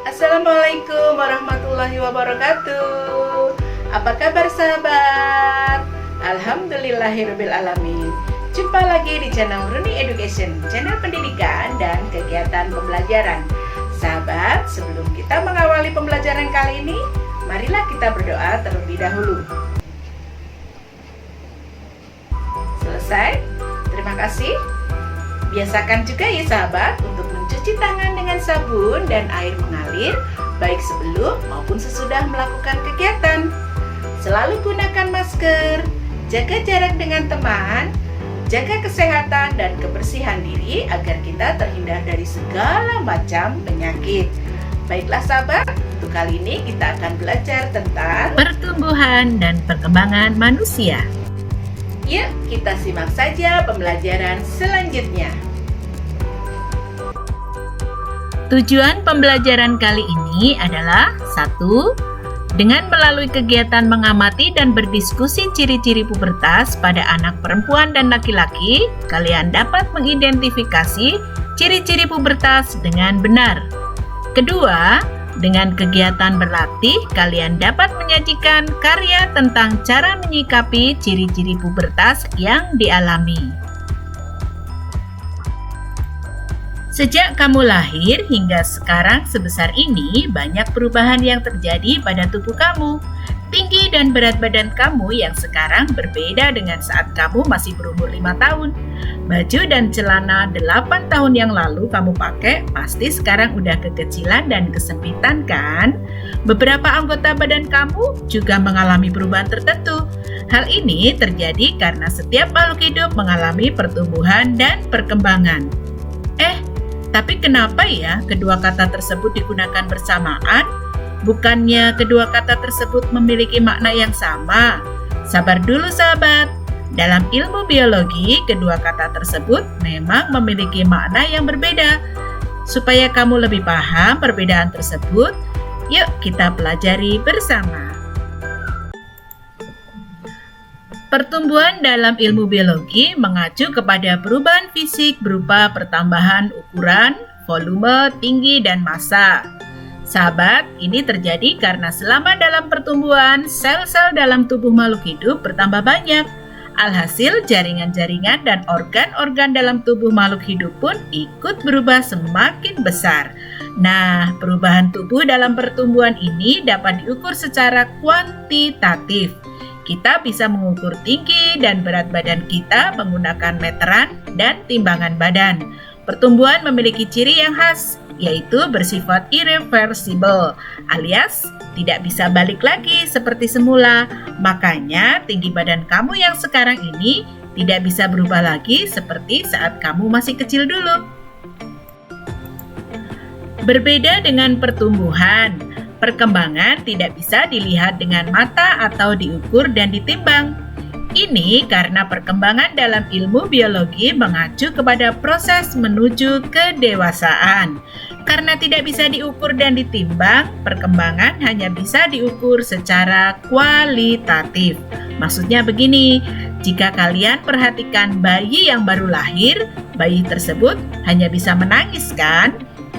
Assalamualaikum warahmatullahi wabarakatuh. Apa kabar sahabat? Alhamdulillahirrabbilalamin. Jumpa lagi di channel Runi Education, channel pendidikan dan kegiatan pembelajaran. Sahabat, sebelum kita mengawali pembelajaran kali ini, marilah kita berdoa terlebih dahulu. Selesai? Terima kasih. Biasakan juga ya sahabat untuk mencuci tangan dengan sabun dan air mengalir, baik sebelum maupun sesudah melakukan kegiatan. Selalu gunakan masker, jaga jarak dengan teman, jaga kesehatan dan kebersihan diri agar kita terhindar dari segala macam penyakit. Baiklah sahabat, untuk kali ini kita akan belajar tentang pertumbuhan dan perkembangan manusia. Yuk, kita simak saja pembelajaran selanjutnya. Tujuan pembelajaran kali ini adalah 1. Dengan melalui kegiatan mengamati dan berdiskusi ciri-ciri pubertas pada anak perempuan dan laki-laki, kalian dapat mengidentifikasi ciri-ciri pubertas dengan benar. 2. Dengan kegiatan berlatih, kalian dapat menyajikan karya tentang cara menyikapi ciri-ciri pubertas yang dialami. Sejak kamu lahir hingga sekarang sebesar ini, banyak perubahan yang terjadi pada tubuh kamu. Tinggi dan berat badan kamu yang sekarang berbeda dengan saat kamu masih berumur 5 tahun. Baju dan celana 8 tahun yang lalu kamu pakai pasti sekarang udah kekecilan dan kesempitan kan? Beberapa anggota badan kamu juga mengalami perubahan tertentu. Hal ini terjadi karena setiap makhluk hidup mengalami pertumbuhan dan perkembangan. Tapi kenapa ya kedua kata tersebut digunakan bersamaan? Bukannya kedua kata tersebut memiliki makna yang sama? Sabar dulu sahabat. Dalam ilmu biologi, kedua kata tersebut memang memiliki makna yang berbeda. Supaya kamu lebih paham perbedaan tersebut, yuk kita pelajari bersama. Pertumbuhan dalam ilmu biologi mengacu kepada perubahan fisik berupa pertambahan ukuran, volume, tinggi, dan massa. Sahabat, ini terjadi karena selama dalam pertumbuhan, sel-sel dalam tubuh makhluk hidup bertambah banyak. Alhasil, jaringan-jaringan dan organ-organ dalam tubuh makhluk hidup pun ikut berubah semakin besar. Nah, perubahan tubuh dalam pertumbuhan ini dapat diukur secara kuantitatif. Kita bisa mengukur tinggi dan berat badan kita menggunakan meteran dan timbangan badan. Pertumbuhan memiliki ciri yang khas, yaitu bersifat irreversible, alias tidak bisa balik lagi seperti semula. Makanya tinggi badan kamu yang sekarang ini tidak bisa berubah lagi seperti saat kamu masih kecil dulu. Berbeda dengan pertumbuhan, perkembangan tidak bisa dilihat dengan mata atau diukur dan ditimbang. Ini karena perkembangan dalam ilmu biologi mengacu kepada proses menuju kedewasaan. Karena tidak bisa diukur dan ditimbang, perkembangan hanya bisa diukur secara kualitatif. Maksudnya begini, jika kalian perhatikan bayi yang baru lahir, bayi tersebut hanya bisa menangis kan?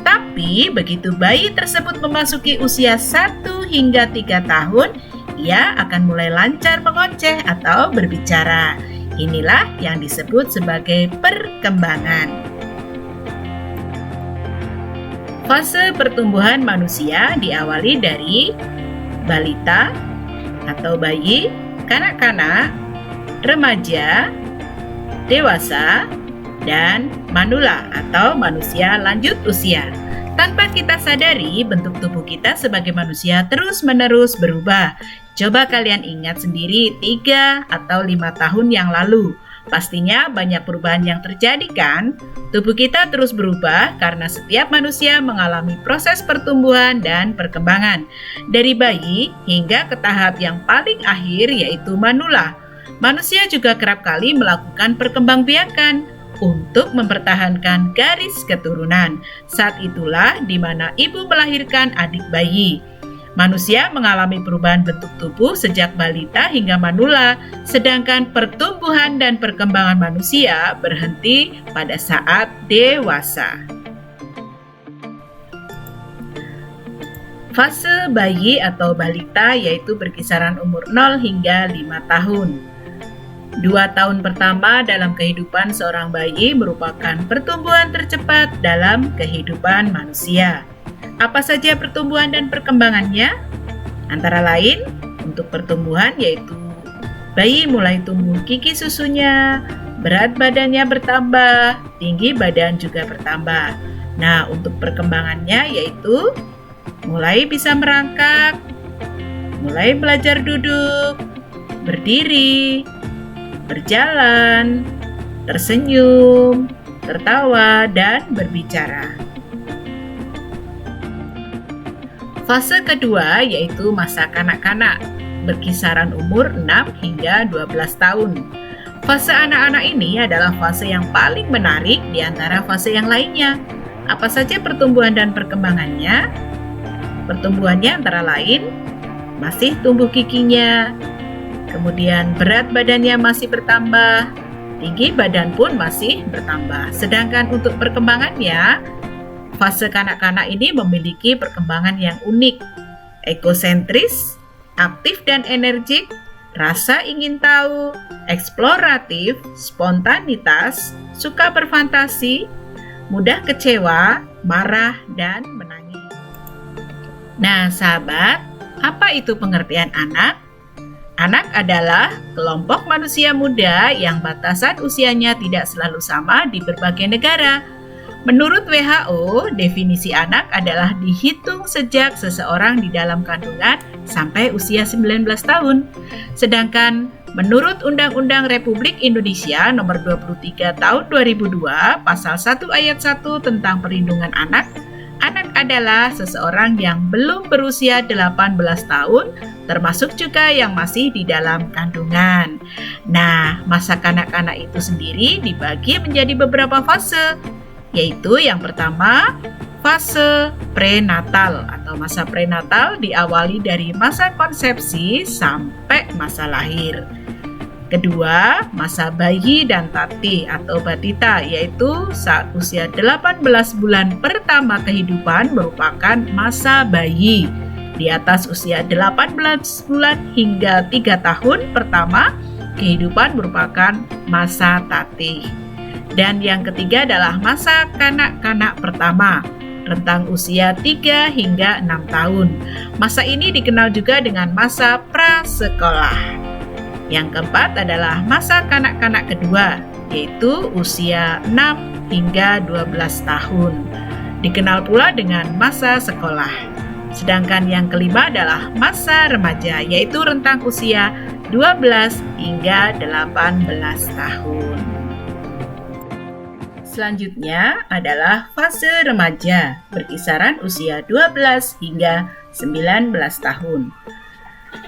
Tapi begitu bayi tersebut memasuki usia 1 hingga 3 tahun, ia akan mulai lancar mengoceh atau berbicara. Inilah yang disebut sebagai perkembangan. Fase pertumbuhan manusia diawali dari balita atau bayi, kanak-kanak, remaja, dewasa, dan manula atau manusia lanjut usia. Tanpa kita sadari, bentuk tubuh kita sebagai manusia terus-menerus berubah. Coba kalian ingat sendiri 3 atau 5 tahun yang lalu. Pastinya banyak perubahan yang terjadi kan? Tubuh kita terus berubah karena setiap manusia mengalami proses pertumbuhan dan perkembangan. Dari bayi hingga ke tahap yang paling akhir yaitu manula. Manusia juga kerap kali melakukan perkembangbiakan untuk mempertahankan garis keturunan. Saat itulah di mana ibu melahirkan adik bayi. Manusia mengalami perubahan bentuk tubuh sejak balita hingga manula, sedangkan pertumbuhan dan perkembangan manusia berhenti pada saat dewasa. Fase bayi atau balita yaitu berkisaran umur 0 hingga 5 tahun. 2 tahun pertama dalam kehidupan seorang bayi merupakan pertumbuhan tercepat dalam kehidupan manusia. Apa saja pertumbuhan dan perkembangannya? Antara lain, untuk pertumbuhan yaitu bayi mulai tumbuh gigi susunya, berat badannya bertambah, tinggi badan juga bertambah. Nah, untuk perkembangannya yaitu mulai bisa merangkak, mulai belajar duduk, berdiri, berjalan, tersenyum, tertawa, dan berbicara. Fase kedua yaitu masa kanak-kanak, berkisaran umur 6 hingga 12 tahun. Fase anak-anak ini adalah fase yang paling menarik di antara fase yang lainnya. Apa saja pertumbuhan dan perkembangannya? Pertumbuhannya antara lain masih tumbuh giginya, kemudian berat badannya masih bertambah, tinggi badan pun masih bertambah. Sedangkan untuk perkembangannya, fase kanak-kanak ini memiliki perkembangan yang unik, egosentris, aktif dan energik, rasa ingin tahu, eksploratif, spontanitas, suka berfantasi, mudah kecewa, marah, dan menangis. Nah, sahabat, apa itu pengertian anak? Anak adalah kelompok manusia muda yang batasan usianya tidak selalu sama di berbagai negara. Menurut WHO, definisi anak adalah dihitung sejak seseorang di dalam kandungan sampai usia 19 tahun. Sedangkan menurut Undang-Undang Republik Indonesia Nomor 23 Tahun 2002, Pasal 1 Ayat 1 tentang perlindungan anak, anak adalah seseorang yang belum berusia 18 tahun, termasuk juga yang masih di dalam kandungan. Nah, masa kanak-kanak itu sendiri dibagi menjadi beberapa fase, yaitu yang pertama, fase prenatal atau masa prenatal diawali dari masa konsepsi sampai masa lahir. Kedua, masa bayi dan tati atau batita, yaitu saat usia 18 bulan pertama kehidupan merupakan masa bayi. Di atas usia 18 bulan hingga 3 tahun pertama kehidupan merupakan masa tati. Dan yang ketiga adalah masa kanak-kanak pertama, rentang usia 3 hingga 6 tahun. Masa ini dikenal juga dengan masa prasekolah. Yang keempat adalah masa kanak-kanak kedua, yaitu usia 6 hingga 12 tahun. Dikenal pula dengan masa sekolah. Sedangkan yang kelima adalah masa remaja, yaitu rentang usia 12 hingga 18 tahun. Selanjutnya adalah fase remaja, berkisaran usia 12 hingga 19 tahun.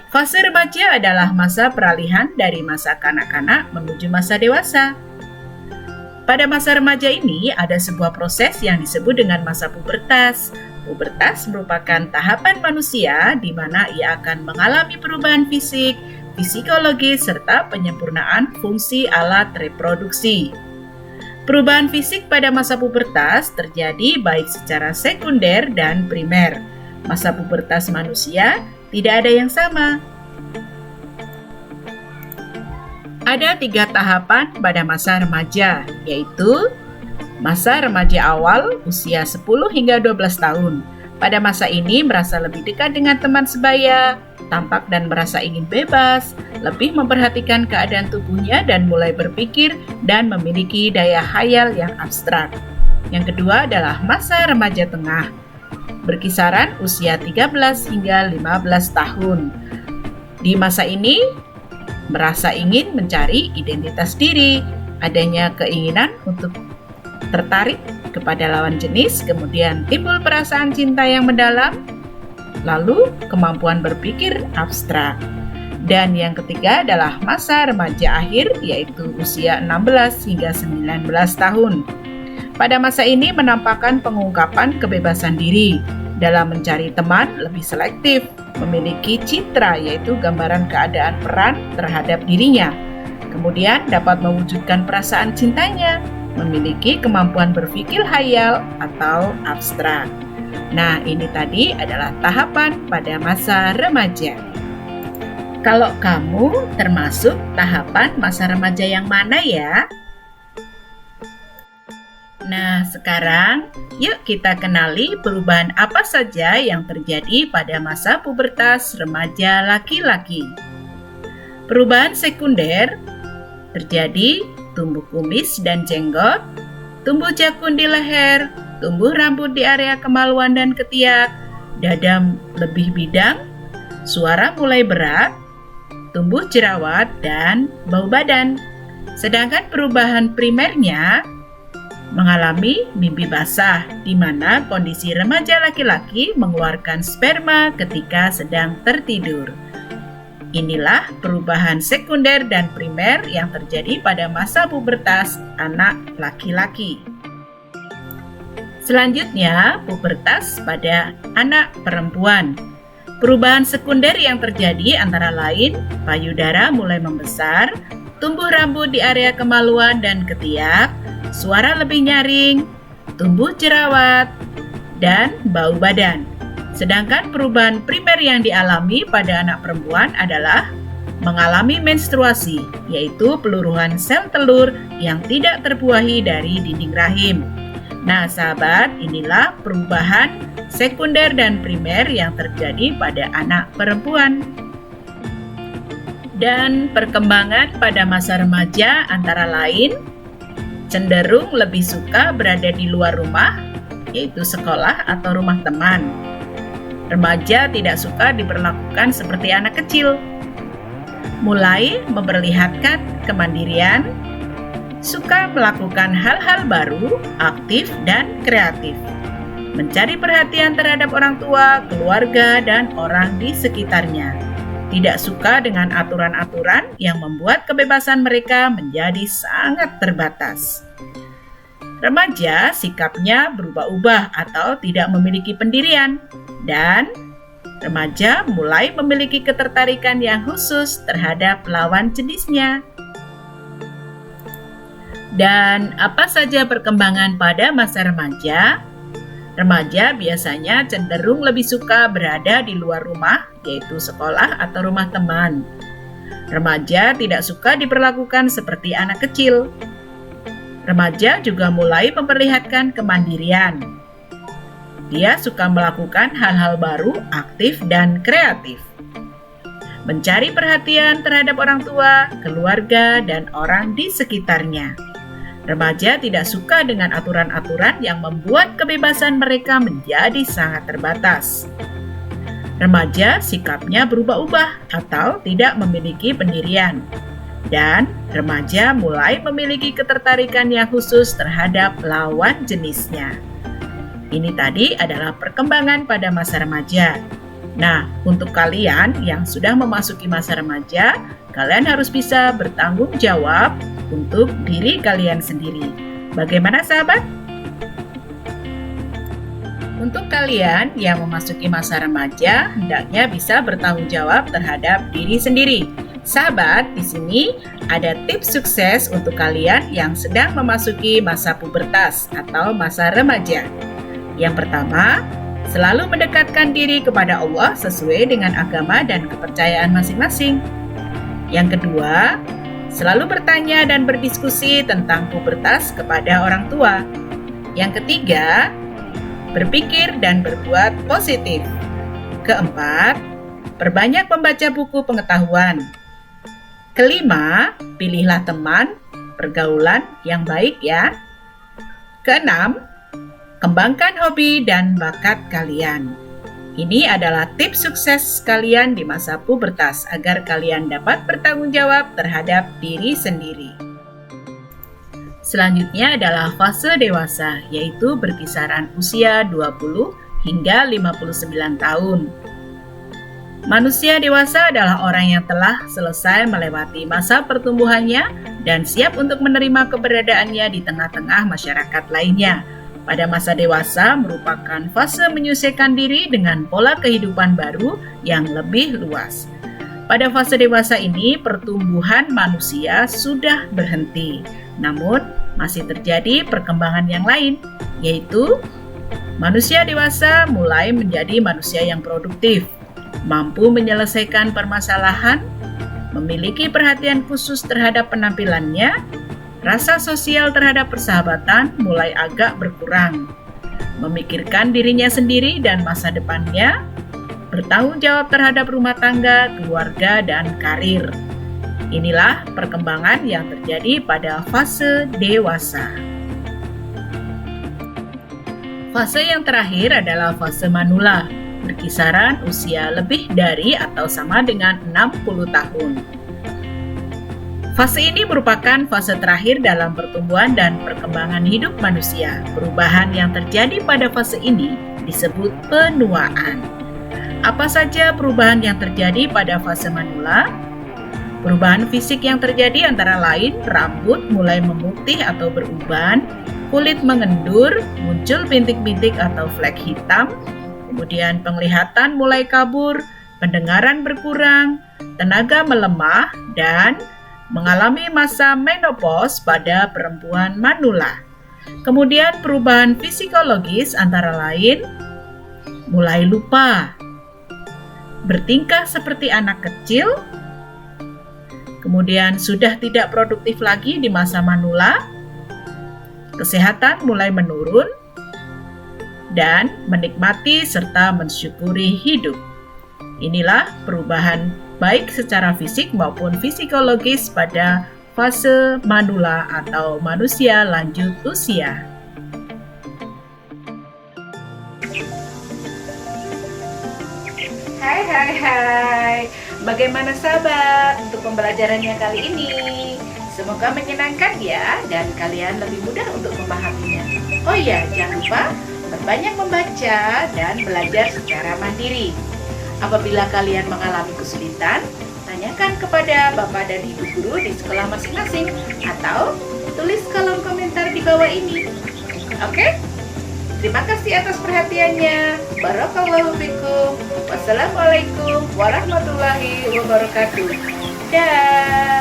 Fase remaja adalah masa peralihan dari masa kanak-kanak menuju masa dewasa. Pada masa remaja ini ada sebuah proses yang disebut dengan masa pubertas. Pubertas merupakan tahapan manusia di mana ia akan mengalami perubahan fisik, psikologis, serta penyempurnaan fungsi alat reproduksi. Perubahan fisik pada masa pubertas terjadi baik secara sekunder dan primer. Masa pubertas manusia tidak ada yang sama. Ada 3 tahapan pada masa remaja, yaitu masa remaja awal usia 10 hingga 12 tahun. Pada masa ini merasa lebih dekat dengan teman sebaya, tampak dan merasa ingin bebas, lebih memperhatikan keadaan tubuhnya dan mulai berpikir dan memiliki daya khayal yang abstrak. Yang kedua adalah masa remaja tengah, berkisaran usia 13 hingga 15 tahun. Di masa ini, merasa ingin mencari identitas diri, adanya keinginan untuk tertarik kepada lawan jenis, kemudian timbul perasaan cinta yang mendalam, lalu kemampuan berpikir abstrak. Dan yang ketiga adalah masa remaja akhir, yaitu usia 16 hingga 19 tahun. Pada masa ini menampakkan pengungkapan kebebasan diri, dalam mencari teman lebih selektif, memiliki citra yaitu gambaran keadaan peran terhadap dirinya, kemudian dapat mewujudkan perasaan cintanya, memiliki kemampuan berpikir khayal atau abstrak. Nah, ini tadi adalah tahapan pada masa remaja. Kalau kamu termasuk tahapan masa remaja yang mana ya? Nah, sekarang yuk kita kenali perubahan apa saja yang terjadi pada masa pubertas remaja laki-laki. Perubahan sekunder terjadi tumbuh kumis dan jenggot, tumbuh jakun di leher, tumbuh rambut di area kemaluan dan ketiak, dada lebih bidang, suara mulai berat, tumbuh jerawat, dan bau badan. Sedangkan perubahan primernya mengalami mimpi basah, di mana kondisi remaja laki-laki mengeluarkan sperma ketika sedang tertidur. Inilah perubahan sekunder dan primer yang terjadi pada masa pubertas anak laki-laki. Selanjutnya, pubertas pada anak perempuan. Perubahan sekunder yang terjadi antara lain payudara mulai membesar, tumbuh rambut di area kemaluan dan ketiak, suara lebih nyaring, tumbuh jerawat, dan bau badan. Sedangkan perubahan primer yang dialami pada anak perempuan adalah mengalami menstruasi, yaitu peluruhan sel telur yang tidak terbuahi dari dinding rahim. Nah, sahabat, inilah perubahan sekunder dan primer yang terjadi pada anak perempuan. Dan perkembangan pada masa remaja antara lain cenderung lebih suka berada di luar rumah, yaitu sekolah atau rumah teman. Remaja tidak suka diperlakukan seperti anak kecil. Mulai memperlihatkan kemandirian, suka melakukan hal-hal baru, aktif dan kreatif. Mencari perhatian terhadap orang tua, keluarga, dan orang di sekitarnya. Tidak suka dengan aturan-aturan yang membuat kebebasan mereka menjadi sangat terbatas. Remaja sikapnya berubah-ubah atau tidak memiliki pendirian, dan remaja mulai memiliki ketertarikan yang khusus terhadap lawan jenisnya. Dan apa saja perkembangan pada masa remaja? Remaja biasanya cenderung lebih suka berada di luar rumah, yaitu sekolah atau rumah teman. Remaja tidak suka diperlakukan seperti anak kecil. Remaja juga mulai memperlihatkan kemandirian. Dia suka melakukan hal-hal baru, aktif, dan kreatif. Mencari perhatian terhadap orang tua, keluarga, dan orang di sekitarnya. Remaja tidak suka dengan aturan-aturan yang membuat kebebasan mereka menjadi sangat terbatas. Remaja sikapnya berubah-ubah atau tidak memiliki pendirian. Dan remaja mulai memiliki ketertarikan yang khusus terhadap lawan jenisnya. Ini tadi adalah perkembangan pada masa remaja. Nah, untuk kalian yang sudah memasuki masa remaja, kalian harus bisa bertanggung jawab untuk diri kalian sendiri. Bagaimana, sahabat? Untuk kalian yang memasuki masa remaja, hendaknya bisa bertanggung jawab terhadap diri sendiri. Sahabat, di sini ada tips sukses untuk kalian yang sedang memasuki masa pubertas atau masa remaja. Yang pertama, selalu mendekatkan diri kepada Allah sesuai dengan agama dan kepercayaan masing-masing. Yang kedua, selalu bertanya dan berdiskusi tentang pubertas kepada orang tua. Yang ketiga, berpikir dan berbuat positif. Keempat, perbanyak membaca buku pengetahuan. Kelima, pilihlah teman, pergaulan yang baik ya. Keenam, kembangkan hobi dan bakat kalian. Ini adalah tips sukses kalian di masa pubertas agar kalian dapat bertanggung jawab terhadap diri sendiri. Selanjutnya adalah fase dewasa, yaitu berkisaran usia 20 hingga 59 tahun. Manusia dewasa adalah orang yang telah selesai melewati masa pertumbuhannya dan siap untuk menerima keberadaannya di tengah-tengah masyarakat lainnya. Pada masa dewasa merupakan fase menyesuaikan diri dengan pola kehidupan baru yang lebih luas. Pada fase dewasa ini, pertumbuhan manusia sudah berhenti. Namun, masih terjadi perkembangan yang lain, yaitu Manusia dewasa mulai menjadi manusia yang produktif, mampu menyelesaikan permasalahan, memiliki perhatian khusus terhadap penampilannya, rasa sosial terhadap persahabatan mulai agak berkurang, memikirkan dirinya sendiri dan masa depannya, bertanggung jawab terhadap rumah tangga, keluarga, dan karir. Inilah perkembangan yang terjadi pada fase dewasa. Fase yang terakhir adalah fase manula, berkisaran usia lebih dari atau sama dengan 60 tahun. Fase ini merupakan fase terakhir dalam pertumbuhan dan perkembangan hidup manusia. Perubahan yang terjadi pada fase ini disebut penuaan. Apa saja perubahan yang terjadi pada fase manula? Perubahan fisik yang terjadi antara lain rambut mulai memutih atau beruban, kulit mengendur, muncul bintik-bintik atau flek hitam, kemudian penglihatan mulai kabur, pendengaran berkurang, tenaga melemah, dan mengalami masa menopause pada perempuan manula. Kemudian perubahan psikologis antara lain mulai lupa, bertingkah seperti anak kecil, kemudian sudah tidak produktif lagi di masa manula, kesehatan mulai menurun, dan menikmati serta mensyukuri hidup. Inilah perubahan baik secara fisik maupun psikologis pada fase manula atau manusia lanjut usia. Hai. Bagaimana sahabat untuk pembelajarannya kali ini? Semoga menyenangkan ya dan kalian lebih mudah untuk memahaminya. Oh iya, jangan lupa berbanyak membaca dan belajar secara mandiri. Apabila kalian mengalami kesulitan, tanyakan kepada Bapak dan Ibu guru di sekolah masing-masing atau tulis kolom komentar di bawah ini. Oke? Terima kasih atas perhatiannya. Barakallahu fikum. Wassalamualaikum warahmatullahi wabarakatuh. Dah.